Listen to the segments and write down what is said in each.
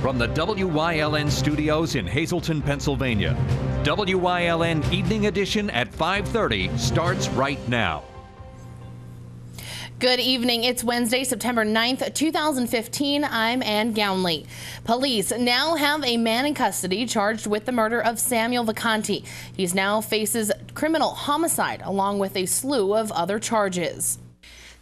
from the WYLN studios in Hazleton, Pennsylvania. WYLN Evening Edition at 5:30 starts right now. Good evening. It's Wednesday, September 9th, 2015. I'm Ann Gownley. Police now have a man in custody charged with the murder of Samuel Vacanti. He now faces criminal homicide along with a slew of other charges.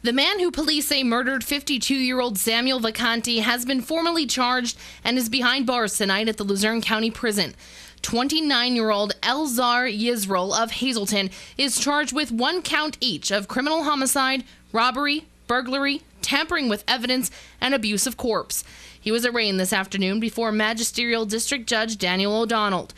The man who police say murdered 52-year-old Samuel Vacanti has been formally charged and is behind bars tonight at the Luzerne County Prison. 29-year-old Elzar Yisrael of Hazleton is charged with 1 count each of criminal homicide, robbery, burglary, tampering with evidence, and abuse of corpse. He was arraigned this afternoon before Magisterial District Judge Daniel O'Donnell.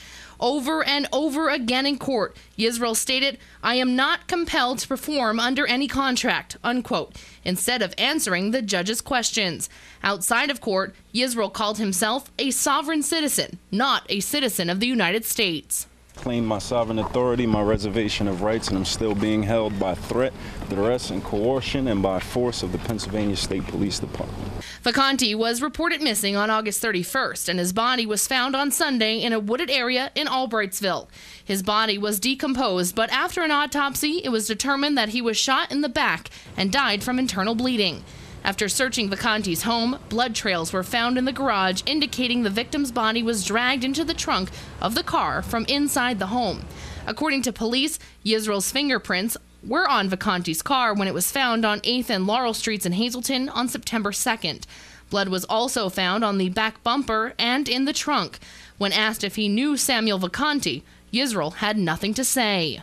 Over and over again in court, Yisrael stated, "I am not compelled to perform under any contract," unquote, instead of answering the judge's questions. Outside of court, Yisrael called himself a sovereign citizen, not a citizen of the United States. Claim my sovereign authority, my reservation of rights, and I'm still being held by threat, duress, and coercion, and by force of the Pennsylvania State Police Department. Vacanti was reported missing on August 31st, and his body was found on Sunday in a wooded area in Albrightsville. His body was decomposed, but after an autopsy, it was determined that he was shot in the back and died from internal bleeding. After searching Vacanti's home, blood trails were found in the garage indicating the victim's body was dragged into the trunk of the car from inside the home. According to police, Yisrael's fingerprints were on Vacanti's car when it was found on 8th and Laurel Streets in Hazleton on September 2nd. Blood was also found on the back bumper and in the trunk. When asked if he knew Samuel Vacanti, Yisrael had nothing to say.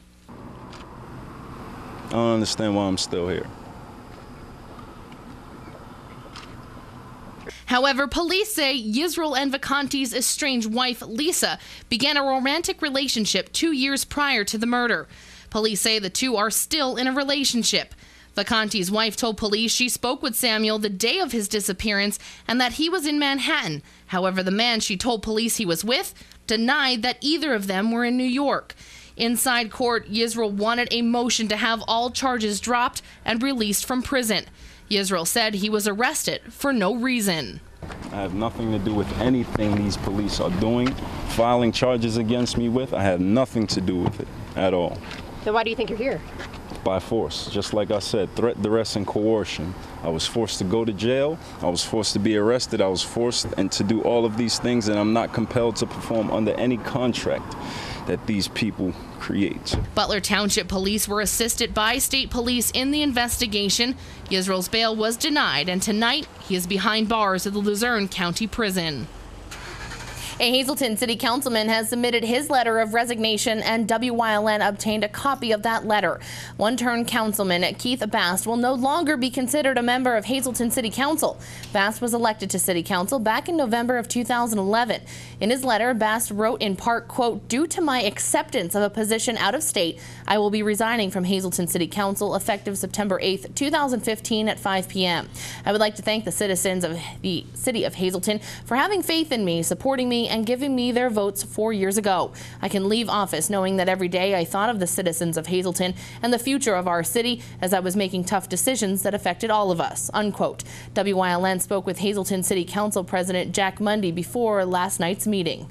I don't understand why I'm still here. However, police say Yisrael and Vacanti's estranged wife, Lisa, began a romantic relationship 2 years prior to the murder. Police say the two are still in a relationship. Vacanti's wife told police she spoke with Samuel the day of his disappearance and that he was in Manhattan. However, the man she told police he was with denied that either of them were in New York. Inside court, Yisrael wanted a motion to have all charges dropped and released from prison. Yisrael said he was arrested for no reason. I have nothing to do with anything these police are doing, filing charges against me with. I had nothing to do with it at all. Then why do you think you're here? By force. Just like I said, threat, duress, and coercion. I was forced to go to jail. I was forced to be arrested. I was forced to do all of these things, and I'm not compelled to perform under any contract that these people create. Butler Township Police were assisted by state police in the investigation. Yisrael's bail was denied, and tonight he is behind bars at the Luzerne County Prison. A Hazleton City Councilman has submitted his letter of resignation, and WYLN obtained a copy of that letter. One-term Councilman Keith Bast will no longer be considered a member of Hazleton City Council. Bast was elected to City Council back in November of 2011. In his letter, Bast wrote in part, quote, "Due to my acceptance of a position out of state, I will be resigning from Hazleton City Council effective September 8th, 2015 at 5 p.m. I would like to thank the citizens of the city of Hazleton for having faith in me, supporting me, and giving me their votes 4 years ago. I can leave office knowing that every day I thought of the citizens of Hazleton and the future of our city as I was making tough decisions that affected all of us," unquote. WYLN spoke with Hazleton City Council President Jack Mundy before last night's meeting.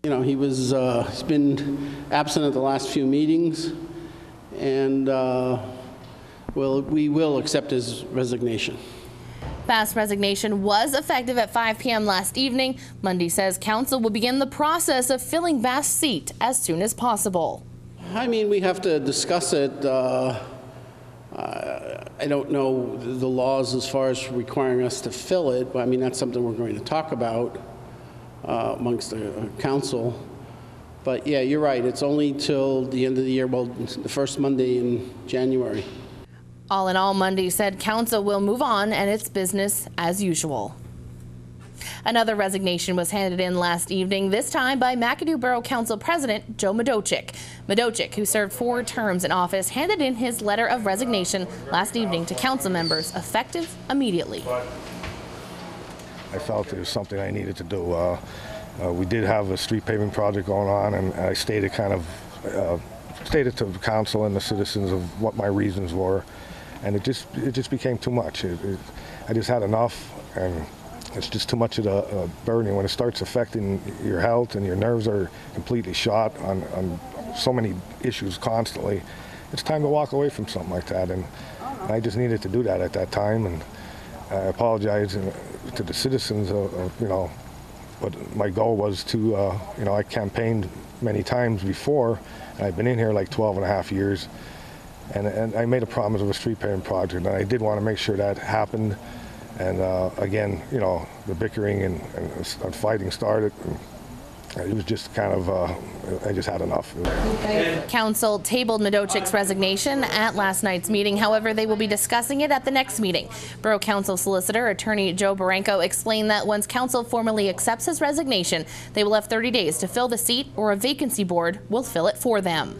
You know, he's been absent at the last few meetings, and we will accept his resignation. Bast's resignation was effective at 5 p.m. last evening. Mundy says council will begin the process of filling Bast's seat as soon as possible. I mean, we have to discuss it. I don't know the laws as far as requiring us to fill it, but I mean, that's something we're going to talk about amongst the council. But yeah, you're right. It's only till the end of the year, well, the first Monday in January. All in all, Mundy said council will move on and it's business as usual. Another resignation was handed in last evening, this time by McAdoo Borough Council President Joe Madochik. Madochik, who served 4 terms in office, handed in his letter of resignation last evening to council members, effective immediately. I felt it was something I needed to do. We did have a street paving project going on, and I stated stated to the council and the citizens of what my reasons were, and it just became too much. I just had enough, and it's just too much of a burden. When it starts affecting your health and your nerves are completely shot on so many issues constantly, it's time to walk away from something like that. And I just needed to do that at that time, and I apologize to the citizens of but my goal was to, I campaigned many times before, and I've been in here like 12 and a half years, and I made a promise of a street paving project, and I did want to make sure that happened. And again, the bickering and fighting started. And it was just kind of, I just had enough. Council tabled Madowchik's resignation at last night's meeting. However, they will be discussing it at the next meeting. Borough Council Solicitor Attorney Joe Baranko explained that once Council formally accepts his resignation, they will have 30 days to fill the seat, or a vacancy board will fill it for them.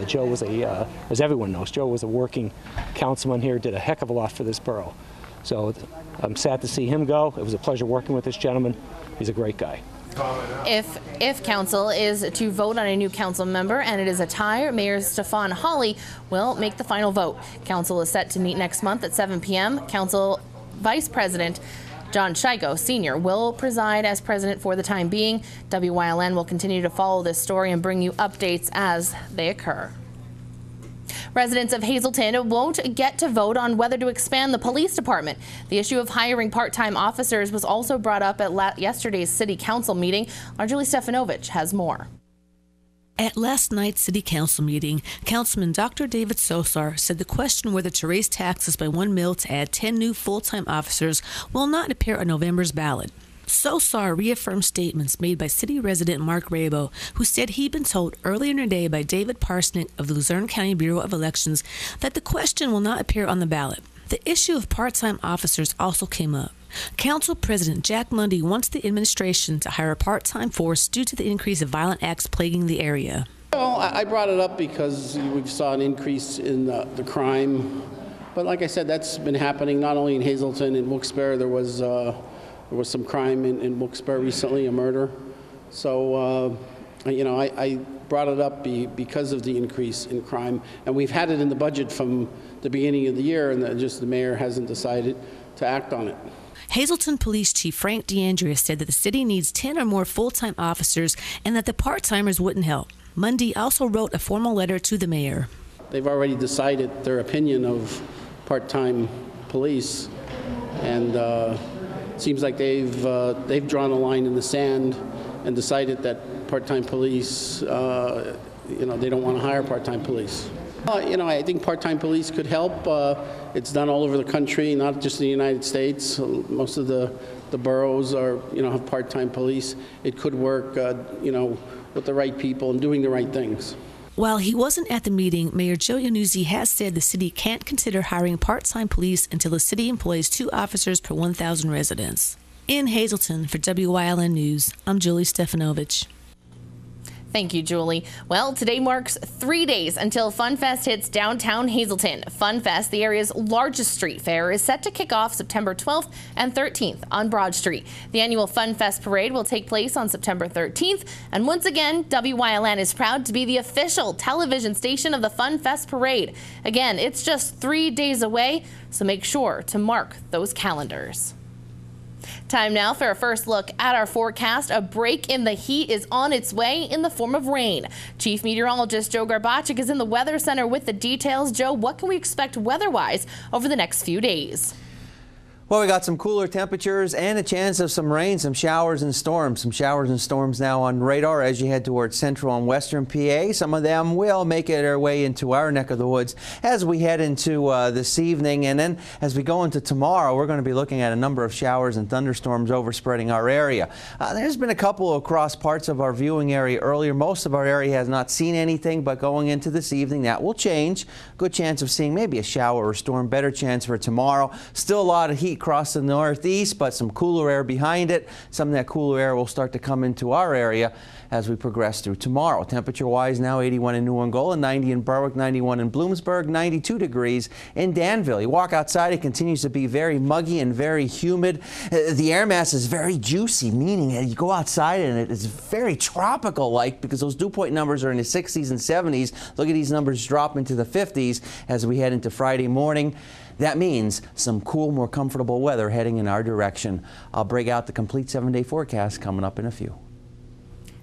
Joe was as everyone knows, Joe was a working councilman here, did a heck of a lot for this borough. So I'm sad to see him go. It was a pleasure working with this gentleman. He's a great guy. If council is to vote on a new council member and it is a tie, Mayor Stefan Hawley will make the final vote. Council is set to meet next month at 7 p.m. Council Vice President John Shigo Sr. will preside as president for the time being. WYLN will continue to follow this story and bring you updates as they occur. Residents of Hazleton won't get to vote on whether to expand the police department. The issue of hiring part-time officers was also brought up at yesterday's City Council meeting. Our Julie Stefanovic has more. At last night's City Council meeting, Councilman Dr. David Sosar said the question whether to raise taxes by $1 million to add 10 new full-time officers will not appear on November's ballot. Sosar reaffirmed statements made by city resident Mark Rabo, who said he'd been told earlier in the day by David Parsnick of the Luzerne County Bureau of Elections that the question will not appear on the ballot. The issue of part-time officers also came up. Council President Jack Mundy wants the administration to hire a part-time force due to the increase of violent acts plaguing the area. Well, I brought it up because we saw an increase in the crime. But like I said, that's been happening not only in Hazleton. In Wilkes-Barre, there was some crime in Wilkes-Barre recently, a murder. So, I brought it up because of the increase in crime. And we've had it in the budget from the beginning of the year, and the mayor hasn't decided to act on it. Hazleton Police Chief Frank DeAndrea said that the city needs 10 or more full-time officers and that the part-timers wouldn't help. Mundy also wrote a formal letter to the mayor. They've already decided their opinion of part-time police, and it seems like they've drawn a line in the sand and decided that part-time police, they don't want to hire part-time police. I think part-time police could help. It's done all over the country, not just in the United States. Most of the boroughs have part-time police. It could work, with the right people and doing the right things. While he wasn't at the meeting, Mayor Joe Iannuzzi has said the city can't consider hiring part-time police until the city employs 2 officers per 1,000 residents. In Hazleton, for WYLN News, I'm Julie Stefanovic. Thank you, Julie. Well, today marks 3 days until FunFest hits downtown Hazleton. FunFest, the area's largest street fair, is set to kick off September 12th and 13th on Broad Street. The annual FunFest parade will take place on September 13th. And once again, WYLN is proud to be the official television station of the FunFest parade. Again, it's just 3 days away, so make sure to mark those calendars. Time now for a first look at our forecast. A break in the heat is on its way in the form of rain. Chief Meteorologist Joe Garbacik is in the Weather Center with the details. Joe, what can we expect weather-wise over the next few days? Well, we got some cooler temperatures and a chance of some rain, some showers and storms. Some showers and storms now on radar as you head towards central and western PA. Some of them will make it their way into our neck of the woods as we head into this evening. And then as we go into tomorrow, we're going to be looking at a number of showers and thunderstorms overspreading our area. There's been a couple across parts of our viewing area earlier. Most of our area has not seen anything, but going into this evening, that will change. Good chance of seeing maybe a shower or storm. Better chance for tomorrow. Still a lot of heat across the northeast, but some cooler air behind it. Some of that cooler air will start to come into our area as we progress through tomorrow. Temperature-wise now 81 in New Angola, 90 in Berwick, 91 in Bloomsburg, 92 degrees in Danville. You walk outside, it continues to be very muggy and very humid. The air mass is very juicy, meaning that you go outside and it is very tropical-like because those dew point numbers are in the 60s and 70s. Look at these numbers drop into the 50s as we head into Friday morning. That means some cool, more comfortable weather heading in our direction. I'll break out the complete 7-day forecast coming up in a few.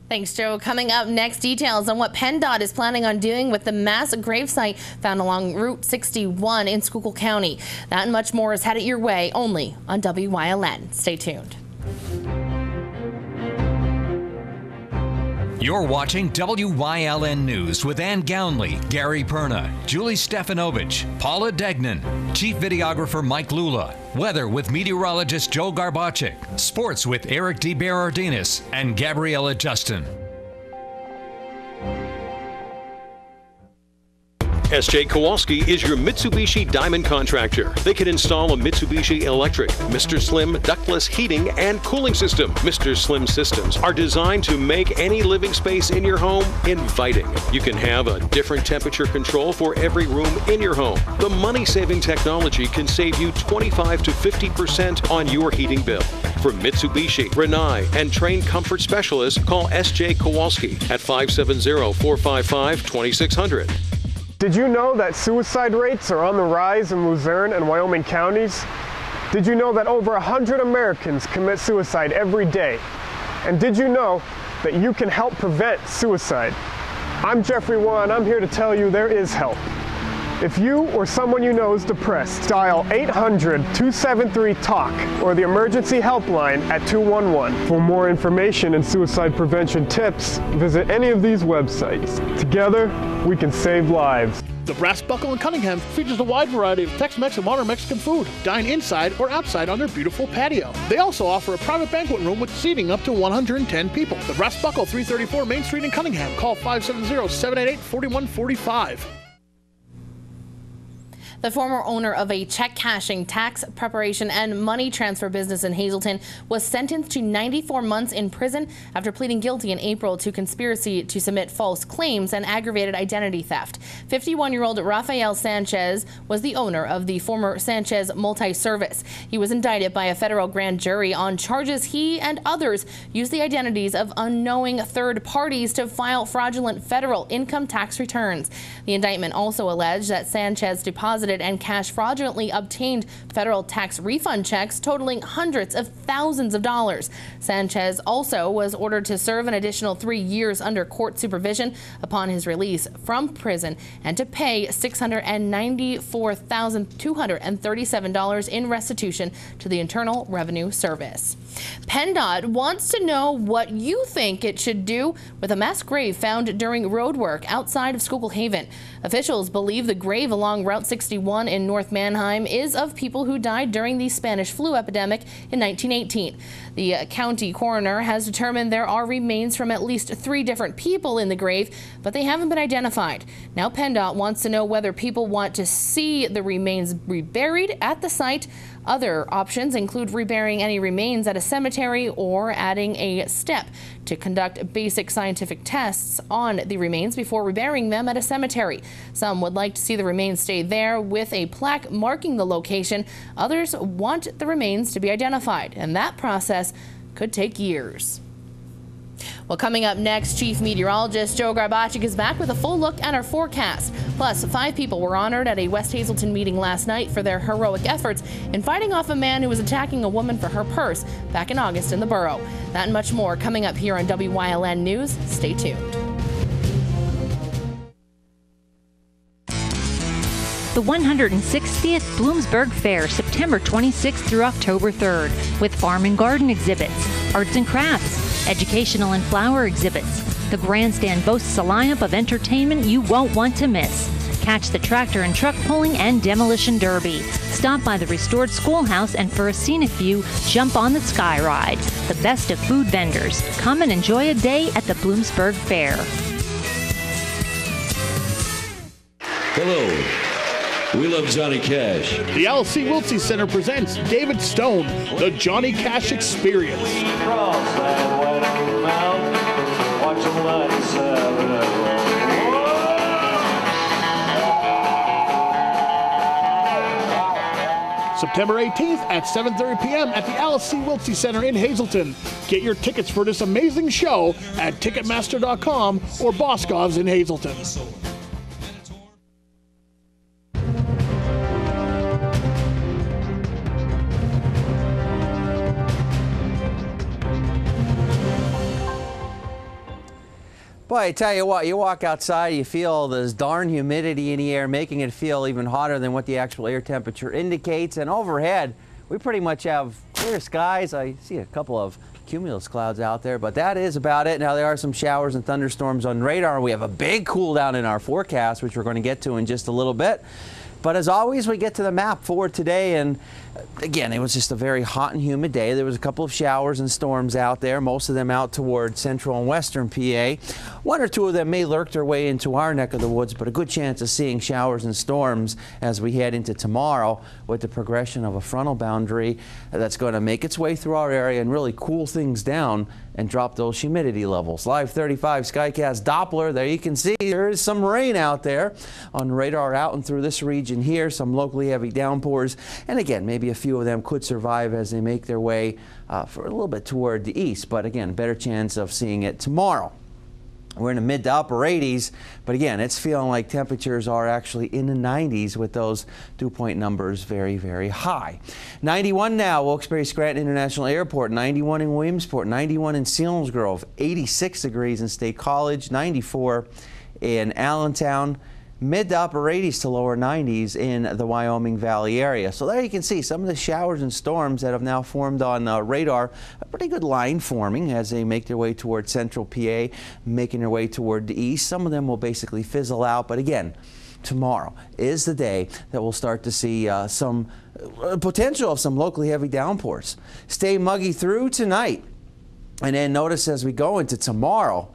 Thanks, Joe. Coming up next, details on what PennDOT is planning on doing with the mass gravesite found along Route 61 in Schuylkill County. That and much more is headed your way only on WYLN. Stay tuned. You're watching WYLN News with Ann Gownley, Gary Perna, Julie Stefanovich, Paula Degnan, Chief Videographer Mike Lula, weather with meteorologist Joe Garbacik, sports with Eric DeBerardinis and Gabriella Justin. S.J. Kowalski is your Mitsubishi Diamond contractor. They can install a Mitsubishi electric, Mr. Slim ductless heating and cooling system. Mr. Slim systems are designed to make any living space in your home inviting. You can have a different temperature control for every room in your home. The money-saving technology can save you 25 to 50% on your heating bill. For Mitsubishi, Rinnai, and trained comfort specialists, call S.J. Kowalski at 570-455-2600. Did you know that suicide rates are on the rise in Luzerne and Wyoming counties? Did you know that over 100 Americans commit suicide every day? And did you know that you can help prevent suicide? I'm Jeffrey Waugh, and I'm here to tell you there is help. If you or someone you know is depressed, dial 800-273-TALK or the emergency helpline at 211. For more information and suicide prevention tips, visit any of these websites. Together, we can save lives. The Brass Buckle in Cunningham features a wide variety of Tex-Mex and modern Mexican food. Dine inside or outside on their beautiful patio. They also offer a private banquet room with seating up to 110 people. The Brass Buckle, 334 Main Street in Cunningham. Call 570-788-4145. The former owner of a check cashing, tax preparation, and money transfer business in Hazleton was sentenced to 94 months in prison after pleading guilty in April to conspiracy to submit false claims and aggravated identity theft. 51-year-old Rafael Sanchez was the owner of the former Sanchez Multi-Service. He was indicted by a federal grand jury on charges he and others used the identities of unknowing third parties to file fraudulent federal income tax returns. The indictment also alleged that Sanchez deposited and cash fraudulently obtained federal tax refund checks totaling hundreds of thousands of dollars. Sanchez also was ordered to serve an additional 3 years under court supervision upon his release from prison and to pay $694,237 in restitution to the Internal Revenue Service. PennDOT wants to know what you think it should do with a mass grave found during road work outside of Schuylkill Haven. Officials believe the grave along Route 61 in North Manheim is of people who died during the Spanish flu epidemic in 1918. The county coroner has determined there are remains from at least 3 different people in the grave, but they haven't been identified. Now PennDOT wants to know whether people want to see the remains reburied at the site. Other options include reburying any remains at a cemetery or adding a step to conduct basic scientific tests on the remains before reburying them at a cemetery. Some would like to see the remains stay there with a plaque marking the location. Others want the remains to be identified, and that process could take years. Well, coming up next, Chief Meteorologist Joe Garbacik is back with a full look at our forecast. Plus, 5 people were honored at a West Hazleton meeting last night for their heroic efforts in fighting off a man who was attacking a woman for her purse back in August in the borough. That and much more coming up here on WYLN News. Stay tuned. The 160th Bloomsburg Fair, September 26th through October 3rd, with farm and garden exhibits, arts and crafts, educational and flower exhibits. The grandstand boasts a lineup of entertainment you won't want to miss. Catch the tractor and truck pulling and demolition derby. Stop by the restored schoolhouse and for a scenic view, jump on the Sky Ride. The best of food vendors. Come and enjoy a day at the Bloomsburg Fair. Hello. We love Johnny Cash. The L.C. Wiltsey Center presents David Stone, the Johnny Cash Experience. September 18th at 7:30 p.m. at the L.C. Wiltsey Center in Hazleton. Get your tickets for this amazing show at Ticketmaster.com or Boscov's in Hazleton. Boy, I tell you what, you walk outside, you feel this darn humidity in the air, making it feel even hotter than what the actual air temperature indicates. And overhead, we pretty much have clear skies. I see a couple of cumulus clouds out there, but that is about it. Now, there are some showers and thunderstorms on radar. We have a big cool down in our forecast, which we're going to get to in just a little bit. But as always, we get to the map for today, and again, it was just a very hot and humid day. There was a couple of showers and storms out there, most of them out toward central and western PA. One or two of them may lurk their way into our neck of the woods, but a good chance of seeing showers and storms as we head into tomorrow with the progression of a frontal boundary that's going to make its way through our area and really cool things down and drop those humidity levels. Live 35 Skycast Doppler, there you can see there is some rain out there on radar out and through this region here, some locally heavy downpours, and again, maybe a few of them could survive as they make their way for a little bit toward the east, but again, better chance of seeing it tomorrow. We're in the mid to upper 80s, but again, it's feeling like temperatures are actually in the 90s with those dew-point numbers very, very high. 91 now, Wilkes-Barre Scranton International Airport, 91 in Williamsport, 91 in Selinsgrove, 86 degrees in State College, 94 in Allentown, mid to upper 80s to lower 90s in the Wyoming Valley area. So there you can see some of the showers and storms that have now formed on radar. A pretty good line forming as they make their way toward central PA, making their way toward the east. Some of them will basically fizzle out, but again, tomorrow is the day that we'll start to see some potential of some locally heavy downpours. Stay muggy through tonight, and then notice as we go into tomorrow,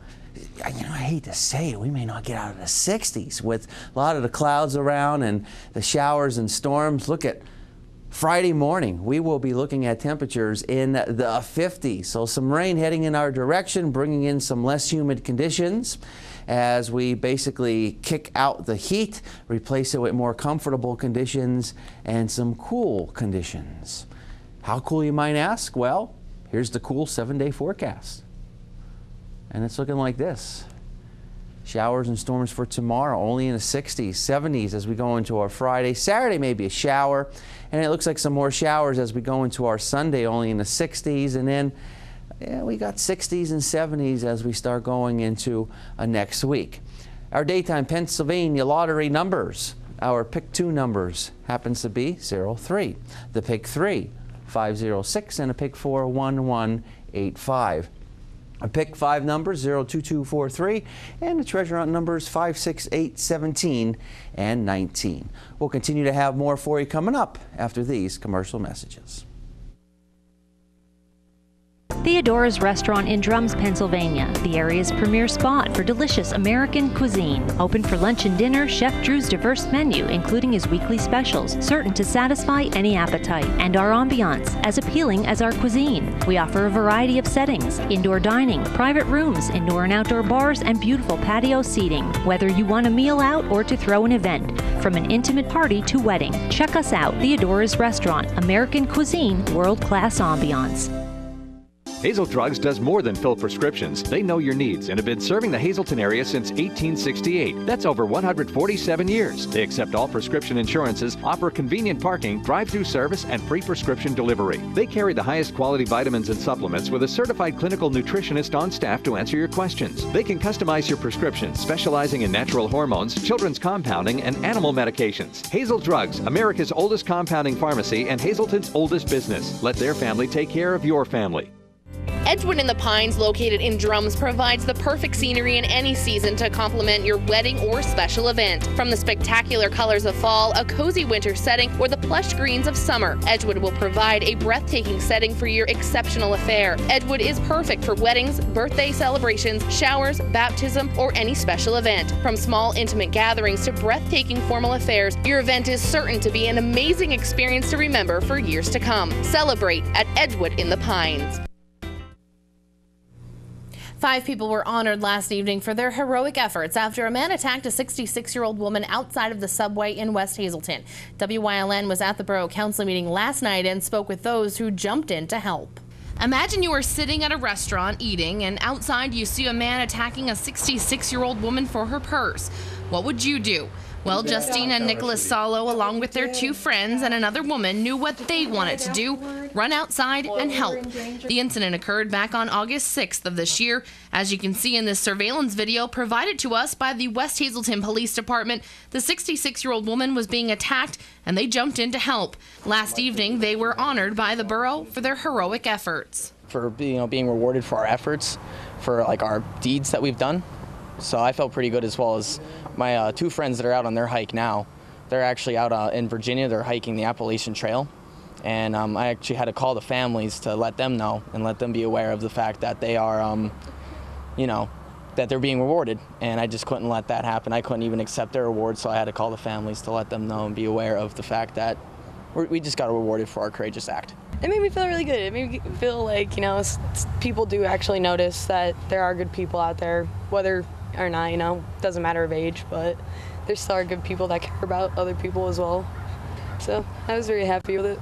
I hate to say it, we may not get out of the 60s with a lot of the clouds around and the showers and storms. Look at Friday morning. We will be looking at temperatures in the 50s. So some rain heading in our direction, bringing in some less humid conditions as we basically kick out the heat, replace it with more comfortable conditions and some cool conditions. How cool, you might ask? Well, here's the cool 7-day forecast. And it's looking like this. Showers and storms for tomorrow, only in the 60s, 70s as we go into our Friday. Saturday, maybe a shower. And it looks like some more showers as we go into our Sunday, only in the 60s. And then we got 60s and 70s as we start going into next week. Our daytime Pennsylvania lottery numbers. Our pick 2 numbers happens to be 03. The pick 3, 506, and a pick 4, 1185. A pick 5 numbers 02243, and the treasure hunt numbers 5, 6, 8, 17, and 19. We'll continue to have more for you coming up after these commercial messages. Theodora's Restaurant in Drums, Pennsylvania, the area's premier spot for delicious American cuisine. Open for lunch and dinner, Chef Drew's diverse menu, including his weekly specials, certain to satisfy any appetite, and our ambiance, as appealing as our cuisine. We offer a variety of settings, indoor dining, private rooms, indoor and outdoor bars, and beautiful patio seating. Whether you want a meal out or to throw an event, from an intimate party to wedding, check us out. Theodora's Restaurant, American cuisine, world-class ambiance. Hazel Drugs does more than fill prescriptions. They know your needs and have been serving the Hazleton area since 1868. That's over 147 years. They accept all prescription insurances, offer convenient parking, drive-through service, and free prescription delivery. They carry the highest quality vitamins and supplements with a certified clinical nutritionist on staff to answer your questions. They can customize your prescriptions, specializing in natural hormones, children's compounding, and animal medications. Hazel Drugs, America's oldest compounding pharmacy and Hazleton's oldest business. Let their family take care of your family. Edgewood in the Pines, located in Drums, provides the perfect scenery in any season to complement your wedding or special event. From the spectacular colors of fall, a cozy winter setting, or the plush greens of summer, Edgewood will provide a breathtaking setting for your exceptional affair. Edgewood is perfect for weddings, birthday celebrations, showers, baptism, or any special event. From small intimate gatherings to breathtaking formal affairs, your event is certain to be an amazing experience to remember for years to come. Celebrate at Edgewood in the Pines. 5 people were honored last evening for their heroic efforts after a man attacked a 66-year-old woman outside of the subway in West Hazleton. WYLN was at the Borough Council meeting last night and spoke with those who jumped in to help. Imagine you are sitting at a restaurant eating, and outside you see a man attacking a 66-year-old woman for her purse. What would you do? Well, Justine and Nicholas Salo, along with their 2 friends and another woman, knew what they wanted to do: run outside and help. The incident occurred back on August 6th of this year. As you can see in this surveillance video provided to us by the West Hazelton Police Department, the 66-year-old woman was being attacked and they jumped in to help. Last evening, they were honored by the borough for their heroic efforts. For being rewarded for our efforts, for our deeds that we've done. So I felt pretty good, as well as my 2 friends that are out on their hike now. They're actually out in Virginia. They're hiking the Appalachian Trail. And I actually had to call the families to let them know and let them be aware of the fact that they are, that they're being rewarded. And I just couldn't let that happen. I couldn't even accept their reward, so I had to call the families to let them know and be aware of the fact that we just got rewarded for our courageous act. It made me feel really good. It made me feel like, people do actually notice that there are good people out there, whether or not, doesn't matter of age, but there still are good people that care about other people as well. So I was very happy with it.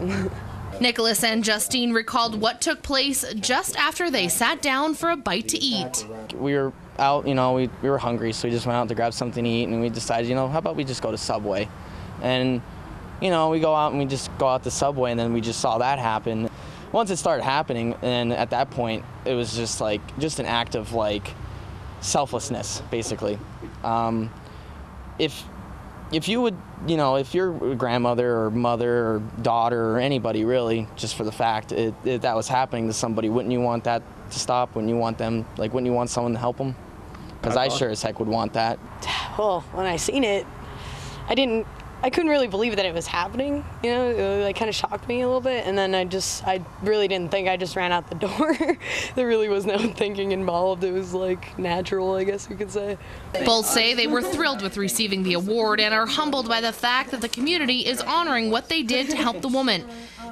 Nicholas and Justine recalled what took place just after they sat down for a bite to eat. We were out, we were hungry, so we just went out to grab something to eat, and we decided, how about we just go to Subway? And we go out and we just go out to Subway, and then we just saw that happen. Once it started happening, and at that point, it was just an act of selflessness, basically. If you would, if you're a grandmother or mother or daughter or anybody really, just for the fact that was happening to somebody, wouldn't you want that to stop? Wouldn't you want them, wouldn't you want someone to help them? Because I sure as heck would want that. Well, when I seen it, I couldn't really believe that it was happening. It kind of shocked me a little bit, and then I really didn't think. I just ran out the door. There really was no thinking involved. It was natural, I guess you could say. Both say they were thrilled with receiving the award and are humbled by the fact that the community is honoring what they did to help the woman.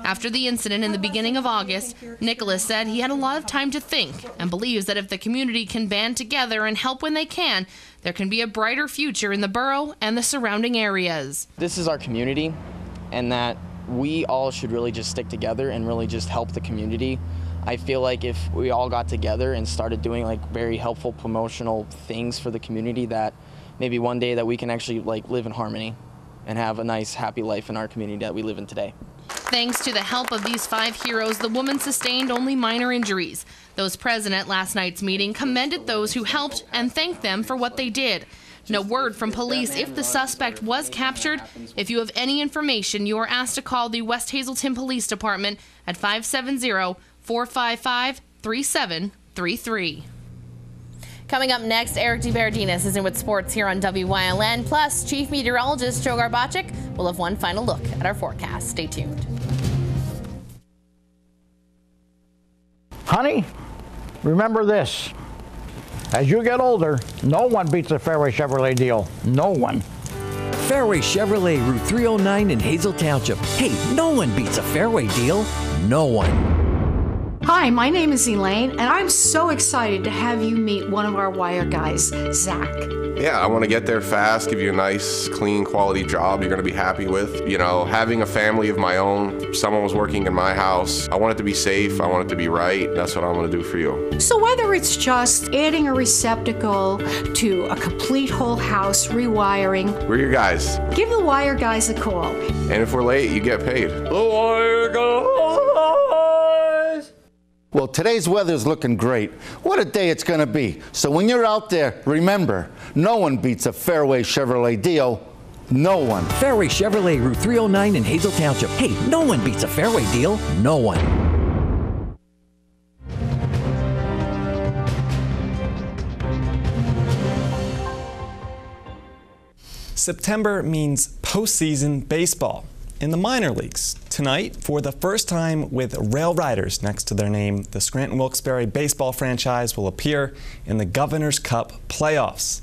After the incident in the beginning of August, Nicholas said he had a lot of time to think and believes that if the community can band together and help when they can, there can be a brighter future in the borough and the surrounding areas. This is our community, and that we all should really just stick together and really just help the community. I feel like if we all got together and started doing very helpful promotional things for the community, that maybe one day that we can actually live in harmony and have a nice, happy life in our community that we live in today. Thanks to the help of these 5 heroes, the woman sustained only minor injuries. Those present at last night's meeting commended those who helped and thanked them for what they did. No word from police if the suspect was captured. If you have any information, you are asked to call the West Hazelton Police Department at 570-455-3733. Coming up next, Eric DeBerardinis is in with sports here on WYLN. Plus, Chief Meteorologist Joe Garbacic will have one final look at our forecast. Stay tuned. Honey, remember this. As you get older, no one beats a Fairway Chevrolet deal. No one. Fairway Chevrolet, Route 309 in Hazel Township. Hey, no one beats a Fairway deal. No one. Hi, my name is Elaine, and I'm so excited to have you meet one of our wire guys, Zach. Yeah, I want to get there fast, give you a nice, clean, quality job you're going to be happy with. Having a family of my own, someone was working in my house. I want it to be safe, I want it to be right. That's what I want to do for you. So whether it's just adding a receptacle to a complete whole house rewiring, We're your guys. give the wire guys a call. And if we're late, you get paid. The wire guys. Well, today's weather's looking great. What a day it's going to be. So when you're out there, remember, no one beats a Fairway Chevrolet deal. No one. Fairway Chevrolet, Route 309 in Hazel Township. Hey, no one beats a Fairway deal. No one. September means postseason baseball in the minor leagues. Tonight, for the first time with Rail Riders next to their name, the Scranton Wilkes-Barre baseball franchise will appear in the Governor's Cup playoffs.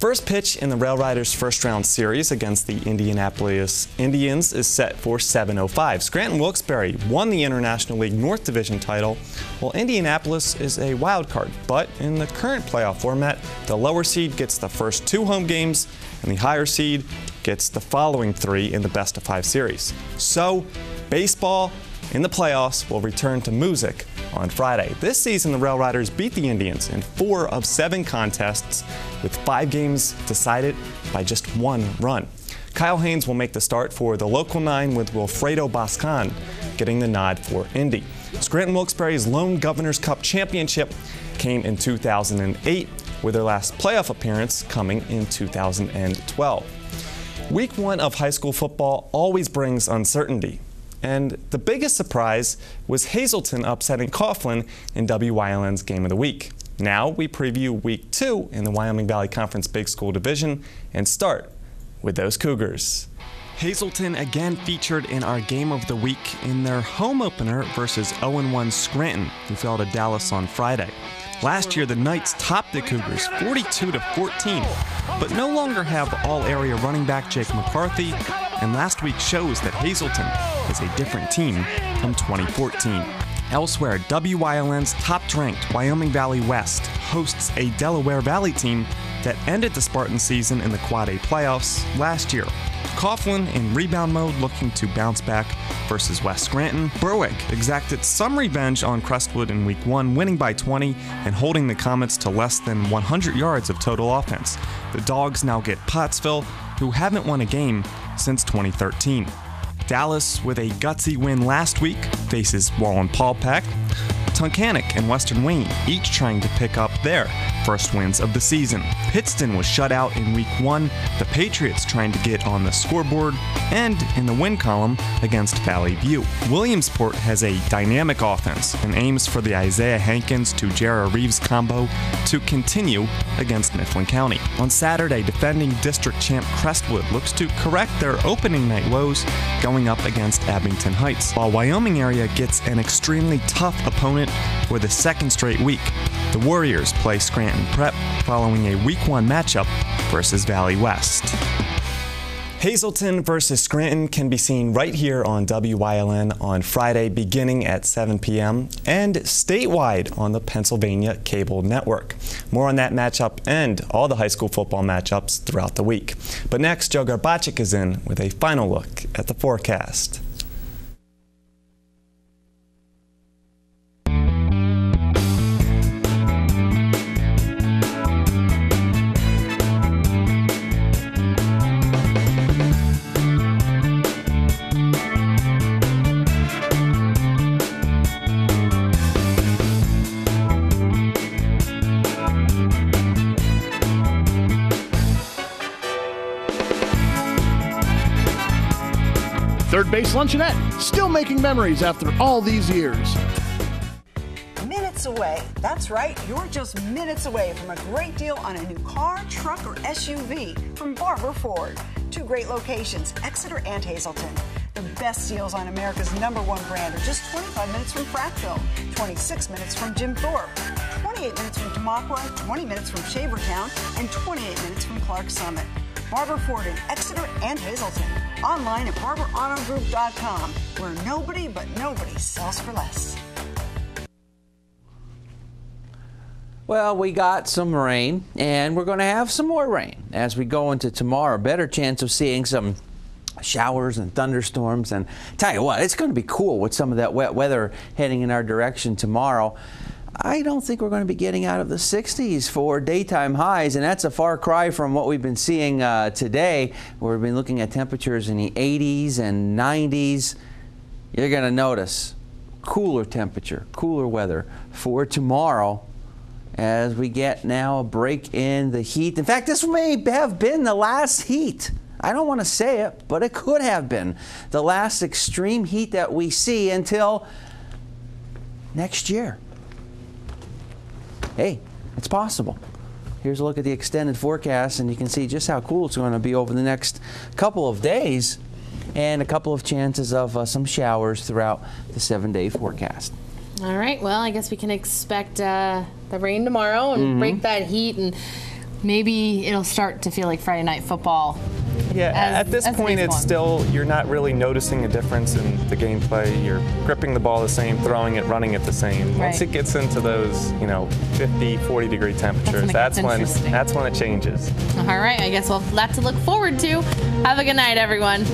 First pitch in the Rail Riders' first-round series against the Indianapolis Indians is set for 7:05. Scranton Wilkes-Barre won the International League North Division title, while Indianapolis is a wild card. But in the current playoff format, the lower seed gets the first 2 home games, and the higher seed gets the following 3 in the best-of-5 series. So, baseball in the playoffs will return to Music on Friday. This season, the Rail Riders beat the Indians in 4 of 7 contests, with 5 games decided by just 1 run. Kyle Haynes will make the start for the Local 9, with Wilfredo Boscan getting the nod for Indy. Scranton Wilkes-Barre's lone Governor's Cup championship came in 2008, with their last playoff appearance coming in 2012. Week 1 of high school football always brings uncertainty, and the biggest surprise was Hazleton upsetting Coughlin in WYLN's Game of the Week. Now we preview Week 2 in the Wyoming Valley Conference Big School Division and start with those Cougars. Hazleton again featured in our Game of the Week in their home opener versus 0-1 Scranton, who fell to Dallas on Friday. Last year, the Knights topped the Cougars 42-14, but no longer have all-area running back Jake McCarthy, and last week shows that Hazleton is a different team from 2014. Elsewhere, WYLN's top-ranked Wyoming Valley West hosts a Delaware Valley team that ended the Spartan season in the Quad A playoffs last year. Coughlin in rebound mode, looking to bounce back versus West Scranton. Berwick exacted some revenge on Crestwood in Week 1, winning by 20 and holding the Comets to less than 100 yards of total offense. The Dogs now get Pottsville, who haven't won a game since 2013. Dallas, with a gutsy win last week, faces Wallenpaupack. Tunkhannock and Western Wayne each trying to pick up their first wins of the season. Pittston was shut out in Week 1, the Patriots trying to get on the scoreboard, and in the win column against Valley View. Williamsport has a dynamic offense and aims for the Isaiah Hankins to Jarrah Reeves combo to continue against Mifflin County. On Saturday, defending district champ Crestwood looks to correct their opening night woes going up against Abington Heights, while Wyoming area gets an extremely tough opponent for the second straight week. The Warriors play Scranton Prep following a Week 1 matchup versus Valley West. Hazleton versus Scranton can be seen right here on WYLN on Friday beginning at 7 p.m. and statewide on the Pennsylvania Cable Network. More on that matchup and all the high school football matchups throughout the week. But next, Joe Garbacik is in with a final look at the forecast. Third Base Luncheonette, still making memories after all these years. Minutes away. That's right, you're just minutes away from a great deal on a new car, truck, or SUV from Barber Ford. 2 great locations, Exeter and Hazleton. The best deals on America's #1 brand are just 25 minutes from Prattville, 26 minutes from Jim Thorpe, 28 minutes from Tamaqua, 20 minutes from Shavertown, and 28 minutes from Clark Summit. Barber Ford in Exeter and Hazleton. Online at barberautogroup.com, where nobody but nobody sells for less. Well, we got some rain, and we're going to have some more rain as we go into tomorrow. Better chance of seeing some showers and thunderstorms. And tell you what, it's going to be cool with some of that wet weather heading in our direction tomorrow. I don't think we're going to be getting out of the 60s for daytime highs, and that's a far cry from what we've been seeing today, where we've been looking at temperatures in the 80s and 90s. You're going to notice cooler temperature, cooler weather for tomorrow as we get now a break in the heat. In fact, this may have been the last heat. I don't want to say it, but it could have been the last extreme heat that we see until next year. Hey, it's possible. Here's a look at the extended forecast, and you can see just how cool it's going to be over the next couple of days, and a couple of chances of some showers throughout the 7-day forecast. All right, well, I guess we can expect the rain tomorrow and break that heat, and maybe it'll start to feel like Friday Night Football. Yeah, at this point, it's still, you're not really noticing a difference in the gameplay. You're gripping the ball the same, throwing it, running it the same. Right. Once it gets into those, 50, 40 degree temperatures, that's when it changes. All right, I guess we'll have that to look forward to. Have a good night, everyone.